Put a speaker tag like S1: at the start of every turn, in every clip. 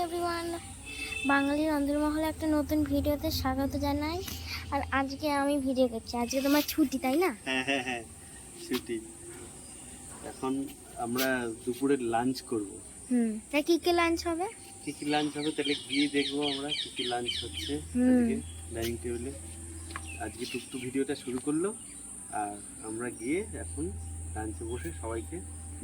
S1: Everyone, বাঙালির অন্দরমহলে একটা নতুন ভিডিওতে স্বাগত জানাই। আর আজকে আমি ভিডিও করছি, আজকে তোমার ছুটি তাই না?
S2: হ্যাঁ হ্যাঁ হ্যাঁ ছুটি। এখন আমরা দুপুরের লাঞ্চ করব।
S1: তা কি কি লাঞ্চ হবে?
S2: কি কি লাঞ্চ হবে তাহলে গিয়ে দেখবো আমরা কি কি লাঞ্চ হচ্ছে আজকে ডাইনিং টেবিলে। আজকে টুকটু ভিডিওটা শুরু করলো আর আমরা গিয়ে এখন লাঞ্চে বসে সবাইকে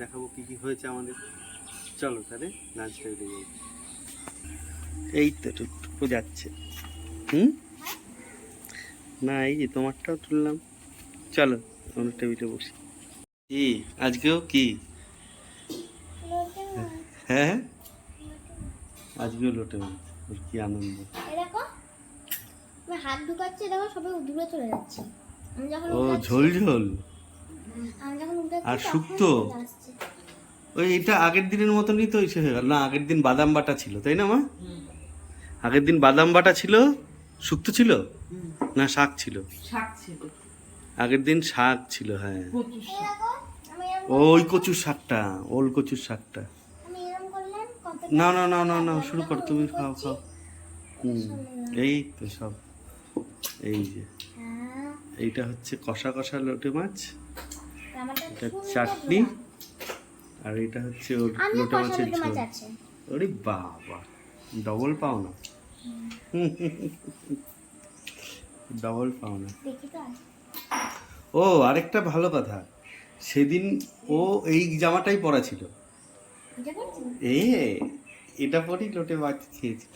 S2: দেখাবো কি কি হয়েছে আমাদের। চলো তাহলে লাঞ্চ টেবিলে যাই। এই তো টুকটুকু যাচ্ছে। না এই যে তোমারটাও তুললাম। চলো আমরা টেবিলে বসি। কি আজকেও কি? হ্যাঁ আজকেও লোটে মাছ। ওর কি আনন্দ!
S1: দেখো আমি হাত ঢুকাচ্ছি, দেখো সবাই দূরে চলে যাচ্ছে। আমি যখন
S2: ও ঝোল ঝোল
S1: আমি যখন উঠাচ্ছি
S2: আর শুক্তো। ওই এটা আগের দিনের মতনই তো এসে হয়ে গেল না? আগের দিন বাদাম বাটা ছিল তাই না মা? আগের দিন বাদাম বাটা ছিল, শুক্তো ছিল না শাক ছিল?
S3: শাক ছিল।
S2: আগের দিন শাক ছিল। হ্যাঁ ওই কচুর শাকটা, ওল কচুর শাকটা। না না না না না শুরু কর, তুমি খাও খাও। এই তো সব। এই যে এইটা হচ্ছে কষা কষা লোটে মাছ, এটা চাটনি, আর এটা হচ্ছে লোটে মাছের ঝোল। ওরে বাবা, ডবল পাও না, ডবল পাও না। ও আরেকটা ভালো কথা, সেদিন ও এই জামাটাই পরা ছিল। এটা পরেই লোটে মাছ খেয়েছি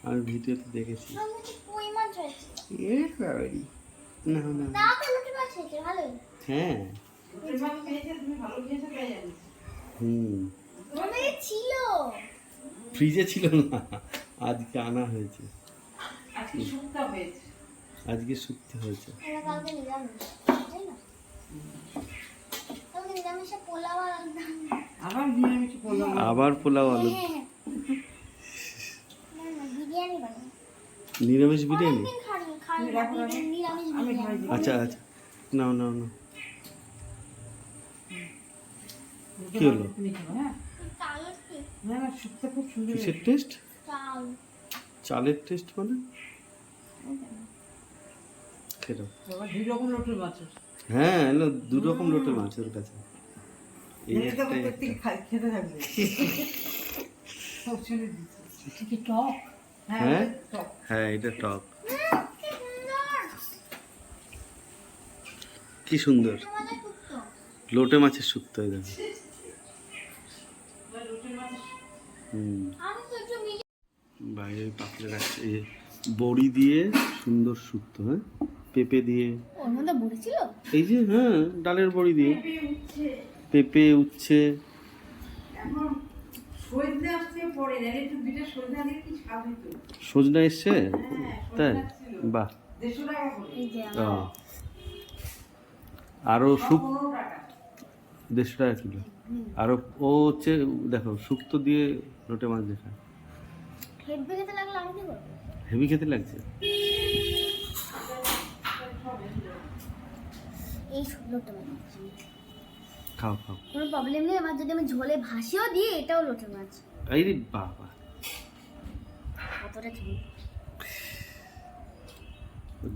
S2: আমি ভিডিওতে দেখেছি। না না হ্যাঁ ফ্রিজে ছিল না, আজকে আনা হয়েছে। আজকে শুক্তো হয়েছে। আবার পোলাও আলু, নিরামিষ বিরিয়ানি। আচ্ছা আচ্ছা নাও নাও নাও। কি হলো? কিসের টেস্ট? চালের টেস্ট মানে? হ্যাঁ দু রকম লোটে মাছ ওর কাছে। হ্যাঁ হ্যাঁ এটা টক। কি সুন্দর লোটে মাছের শুক্তো। দেখো বাইরে পাতলে রাখছে বড়ি দিয়ে সুন্দর শুক্তো। হ্যাঁ পেঁপে দিয়ে, এই যে হ্যাঁ ডালের বড়ি দিয়ে পেঁপে উচ্ছে। সজনা এসছে তাই? বাহ। আরো 150 টাকা কিলো। আরো ও হচ্ছে দেখো শুক্তো দিয়ে লোটে মাছ দেখা হেভি খেতে লাগছে। খাও খাও,
S1: কোনো প্রবলেম নেই আমার। যদি আমি ঝোলে ভাসিয়েও দিই এটাও লোটে মাছ।
S2: এই রে বাবা,
S1: কতটা ঝোল!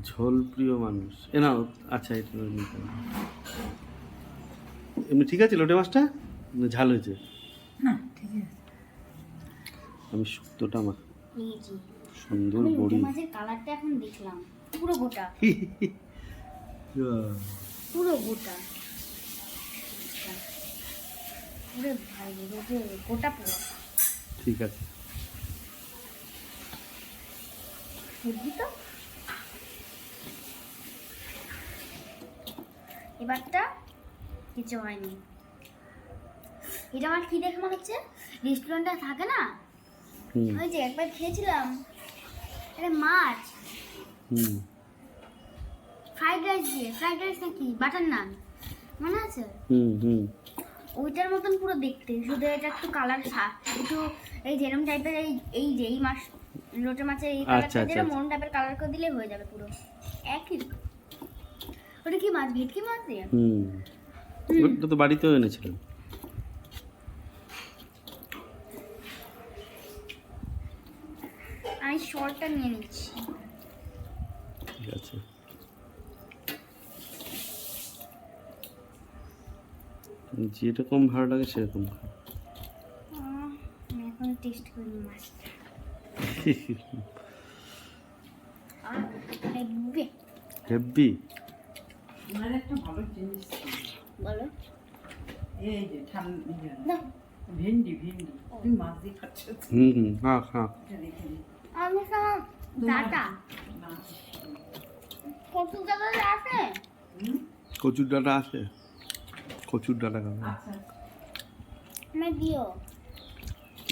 S2: ঝোল প্রিয় মানুষ। এ নাও। আচ্ছা এটা এমনি ঠিক আছে লোটে মাছটা? ঝাল হয়েছে? আমি শুক্তোটা আমার সুন্দর বড়ি
S1: মাছের কালারটা এখন দেখলাম পুরো গোটা, পুরো গোটা পুরো ভাই গোটা পুরো।
S2: ঠিক আছে
S1: বুঝলি তো? এবারটা কিছু হয়নি। এটা আমার কি দেখে মনে হচ্ছে রেস্টুরেন্টে থাকে না, ওই যে একবার খেয়েছিলাম আরে মাছ ফ্রাইড রাইস দিয়ে, ফ্রাইড রাইস নাকি বাটার নান মনে আছে? ওইটার মতন পুরো দেখতে, শুধু এটা একটু কালার একটু এই যেরকম টাইপের এই যে এই মাছ লোটে মাছের এই কালারটা যেরকম মন টাইপের কালার করে দিলে হয়ে যাবে পুরো একই। ওটা কি মাছ? ভেটকি মাছ দিয়ে।
S2: ওটা তো বাড়িতেও এনেছিলাম।
S1: পানির শলটা নিয়ে নিচ্ছি।
S2: ঠিক আছে, যেরকম ভালো লাগে সেরকম খাও।
S1: আমি এখন টেস্ট করি মাছটা। হেব্বি।
S2: হেব্বি।
S3: আমার একটা ভালো জিনিস ছিল।
S1: বলো।
S3: এই যে ঠান্ডা
S1: না,
S3: ভেন্ডি তুমি মাছ দিয়ে খাচ্ছ তো?
S2: হ্যাঁ হ্যাঁ।
S3: এটা দেখে নি।
S1: আমি সব ডাটা
S3: না।
S1: কচু ডাটা আছে।
S2: কচুর ডাঁটা আছে, কচুর ডাঁটা খাবে
S3: আচ্ছা
S1: আমি দিও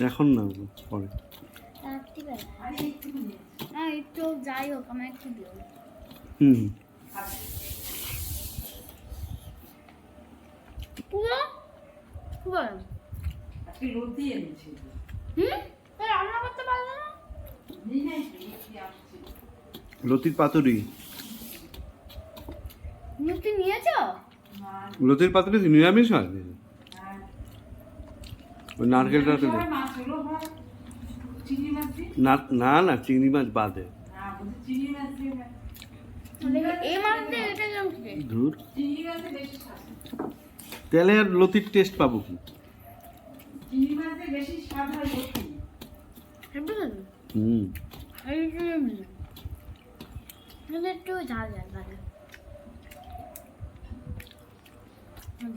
S2: এখন না, পরে।
S1: রাত্রিবেলা।
S3: আরে একটু নিয়ে
S1: না একটু যাই হোক আমার একটু দিও।
S2: হুম
S1: পুরো পুরো
S3: আজকে রোদ এনেছি।
S1: তাই রান্না করতে পারবে না।
S3: নিয়ে এসে আসছি।
S2: লতির পাতুরি,
S1: মুক্তি নিয়েছো?
S2: লতির পাতুরি নিরামিষ হয়?
S3: আর
S2: ওই নারকেল টারকেল
S3: সবাই মাছ হলো হয় চিংড়ি মাছ দিয়ে।
S2: না না, চিংড়ি মাছ বাদে।
S3: না বলছি চিংড়ি মাছ দিয়ে
S1: এই মাছটা এটা কেমন খেতে?
S2: ধুর,
S3: চিংড়ি মাছে বেশি স্বাদ।
S2: তাহলে আর লতির টেস্ট পাবো কি?
S3: চিংড়ি মাছে বেশি স্বাদ হয় লতি।
S1: হেব্বি লাগে।
S2: হুম
S1: এই যে একটু ঝাল ঝাল লাগে।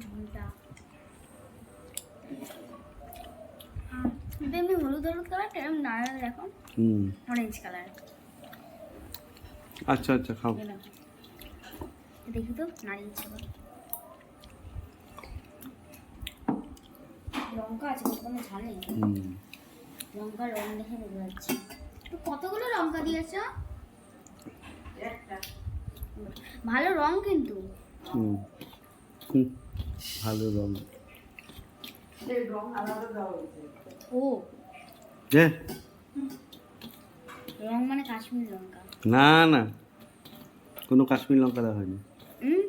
S1: ঝোলটা এমনি হলুদ হলুদ কালার, এরকম নারকেল দেখো
S2: হুম।
S1: Orange colour.
S2: আচ্ছা আচ্ছা, খাও।
S1: দেখি তো নারিয়েল ছিল, লঙ্কা আছে কোনো ঝাল নেই।
S2: হুম।
S1: লঙ্কার রং দেখে বোঝা যাচ্ছে। তো কতগুলো লঙ্কা দিয়েছো?
S3: একটা
S1: ভালো রং কিন্তু।
S2: হুম হুম, ভালো রং।
S3: সেই রং আলাদা দেওয়া হয়েছে।
S1: ও
S2: যে
S1: রং মানে কাশ্মীর লঙ্কা।
S2: না না, কোনো কাশ্মীর লঙ্কা দেওয়া হয়নি।
S1: হুম,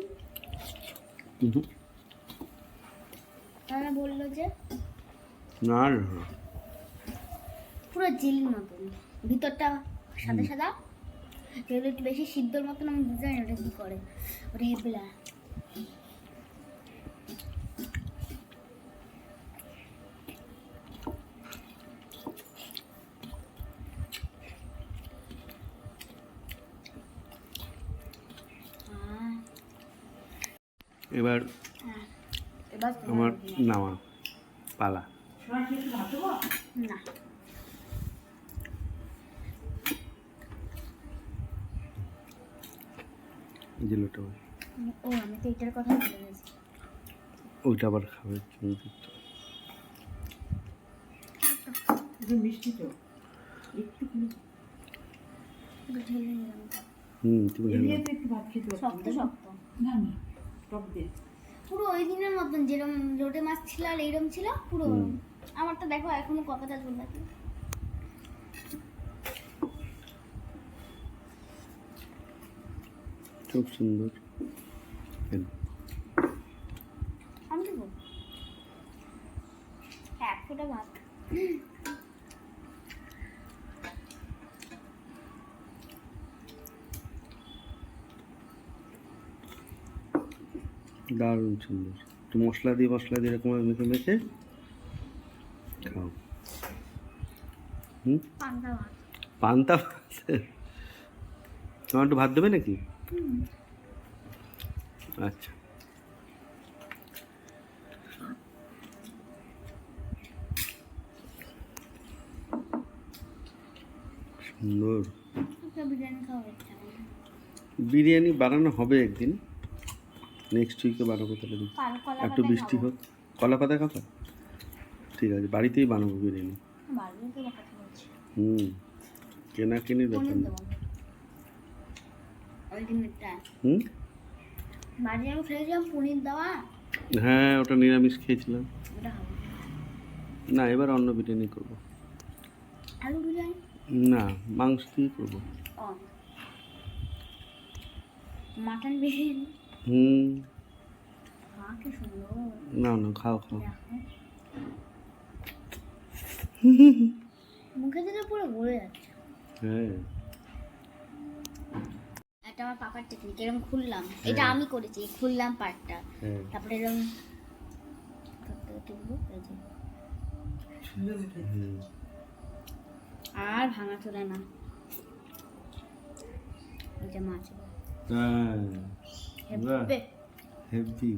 S2: হুম।
S1: তারা বললো যে
S2: না না,
S1: পুরো জেলির মতন, ভিতরটা সাদা সাদা, যেগুলো একটু বেশি সিদ্ধর মতন। আমি বুঝতে পারি না ওটা কী করে, ওটা হেপলা।
S2: এবার
S1: এবার
S2: আমার নামা পালা।
S3: শোনা কি একটু ভাত দেবো?
S1: না,
S2: জিলোটা
S1: ও আমি তো এটার কথা বলে গেছি।
S2: ওইটা আবার খাবে।
S3: একটু মিষ্টি তো একটু
S1: একটু ঢেলে নিলাম।
S2: হুম, তুমি
S3: এমনি
S2: খেলো।
S3: তো একটু ভাত খেতে পারতাম।
S1: শক্ত শক্ত
S3: না না টক দিয়ে
S1: পুরো ওই দিনের মতন, যেরকম লোটে মাছ ছিল আর এইরকম ছিল পুরো
S2: হুম।
S1: ওরকম। আমারটা দেখো এখনো কতটা ঝোল আছে।
S2: খুব সুন্দর। খেলো।
S1: আমি দেবো এক ফোঁটা ভাত।
S2: দারুণ সুন্দর। একটু মশলা দিয়ে এরকম মেখে মেখে খাও। হুম,
S1: পান্তা ভাত।
S2: পান্তা ভাত। তোমার একটু ভাত দেবে নাকি? আচ্ছা, সুন্দর।
S1: একটা বিরিয়ানি খাওয়া হচ্ছে।
S2: বিরিয়ানি বানানো হবে একদিন, নেক্সট উইকে বানাবো তাহলে।
S1: কলা
S2: একটু
S1: পাতায়
S2: বৃষ্টি
S1: খাবো।
S2: হোক। কলা পাতা খাবো, ঠিক আছে, বাড়িতেই বানাবো বিরিয়ানি।
S1: বাড়িতে তো কথা বলছি।
S2: হুম, কেনাকিনির ব্যাপার
S1: পনির
S2: না।
S1: দেবো আলটিমেটটা।
S2: হুম,
S1: বাড়ি আমি খেয়েছিলাম পনির দেওয়া,
S2: হ্যাঁ, ওটা নিরামিষ খেয়েছিলাম।
S1: ওটা খাবো।
S2: না, এবার অন্য বিরিয়ানি করবো।
S1: আলু বিরিয়ানি।
S2: না, মাংস দিয়ে করবো।
S1: ও মাটন বিরিয়ানি।
S2: হুম,
S1: হ্যাঁ কি সুন্দর।
S2: না না, খাও খাও।
S1: দেখো মুখে দিলে পুরো গলে যাচ্ছে।
S2: হ্যাঁ
S1: এটা আমার পাপার টেকনিক, এরকম খুললাম, এটা আমি করেছি, খুললাম পাটটা,
S2: হ্যাঁ
S1: তারপরে এরকম তুলবো, এই যে।
S2: হুম।
S1: আর ভাঙা চলে না, এটা মাছ
S2: হ্যাঁ বাহ, হেভি।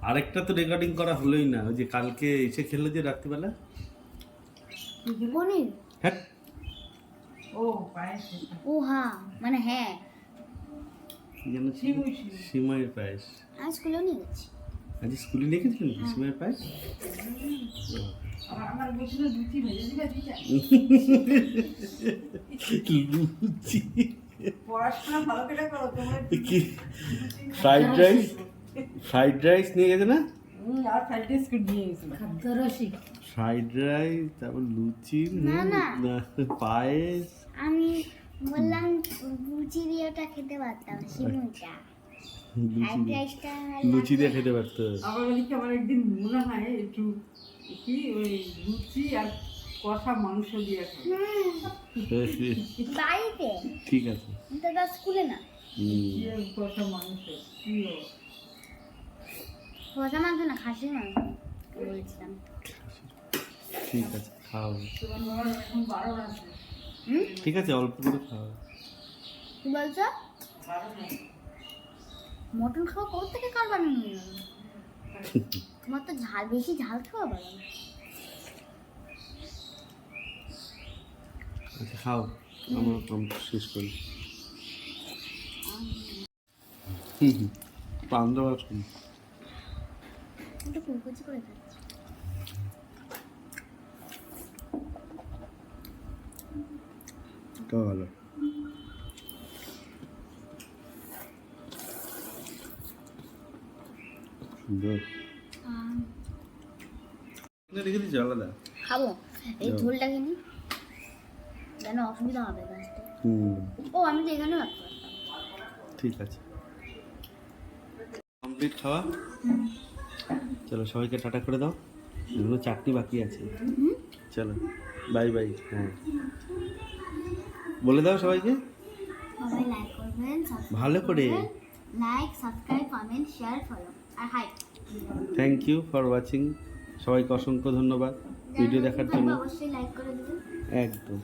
S2: আরেকটা তো রেকর্ডিং করা হলোই না, ওই যে কালকে এসে খেলো যে রাত্রিবেলা।
S1: পনির,
S2: হ্যাঁ
S3: ও পায়েস।
S1: ও হ্যাঁ, মানে হ্যাঁ,
S2: কি যেন ছিল? সিমাইয়ের পায়েস।
S1: আমি স্কুলেও নিয়ে গেছি।
S2: আজ স্কুলে নিয়ে গেছিলেন কি সিমাইয়ের পায়েস?
S3: আমার বলছিল লুচি ভেজে দিবে দিতে।
S2: লুচি
S3: পড়াশোনা ভালো করে করো তোমরা।
S2: কি ফ্রাইড রাইস নিয়ে গেছে না?
S3: আর ফ্রাইড রাইস করে নিয়ে গেছিল। খাদ্যরসিক।
S2: ফ্রাইড রাইস, তারপর লুচি,
S1: না, না।
S2: পায়েস।
S1: আমি বললাম লুচি দিয়ে ওটা খেতে পারতাম, সিমুইটা ফ্রাইড রাইসটা
S2: লুচি দিয়ে খেতে পারতো।
S3: আবার ওদিকে আমার একদিন মনে হয় একটু কি ওই লুচি আর কষা মাংস দিয়ে খাই।
S1: বাড়িতে,
S2: ঠিক আছে।
S1: কিন্তু তো স্কুলে না।
S3: লুচি আর কষা মাংস প্রিয়।
S1: কষা মাংস না, খাসির মাংস বলেছিলাম।
S2: ঠিক আছে, খাও।
S3: তোমার বাবার এখন 12 আছে।
S2: ঠিক আছে, অল্প করে খাও।
S1: কি বলছো?
S3: 12 নাই।
S1: মটন খাওয়া কোথা থেকে কার বানানো হয়ে গেল? তোমার তো ঝাল, বেশি ঝাল খাওয়া ভালো না।
S2: আচ্ছা খাও, আমরা শেষ করি। পান দেওয়া আছে।
S1: একটু কুচি করে খাচ্ছি।
S2: এটাও ভালো। সুন্দর। রেখে দিচ্ছি আলাদা।
S1: খাবো, এই ঝোলটা কিনি, যেন অসুবিধা হবে লাস্টে। ও আমি তো এখানে রাখতে পারতাম।
S2: ঠিক আছে, কমপ্লিট খাওয়া। চলো সবাইকে টাটা করে দাও, এগুলো চারটি বাকি আছে। চলো বাই বাই। হ্যাঁ বলে দাও সবাইকে
S1: সবাই লাইক করবেন,
S2: ভালো করে।
S1: Like, subscribe, comment, share, follow আর হাই।
S2: Thank you for watching. সবাইকে অসংখ্য ধন্যবাদ ভিডিও দেখার জন্য।
S1: অবশ্যই লাইক করে দেবেন।
S2: একদম,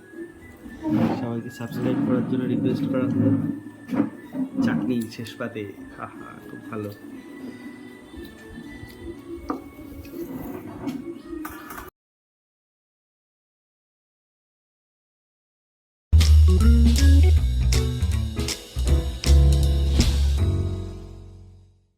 S2: সবাইকে সাবস্ক্রাইব করার জন্য রিকোয়েস্ট করা হলো। চাটনি শেষ পাতে, হা হা, খুব ভালো।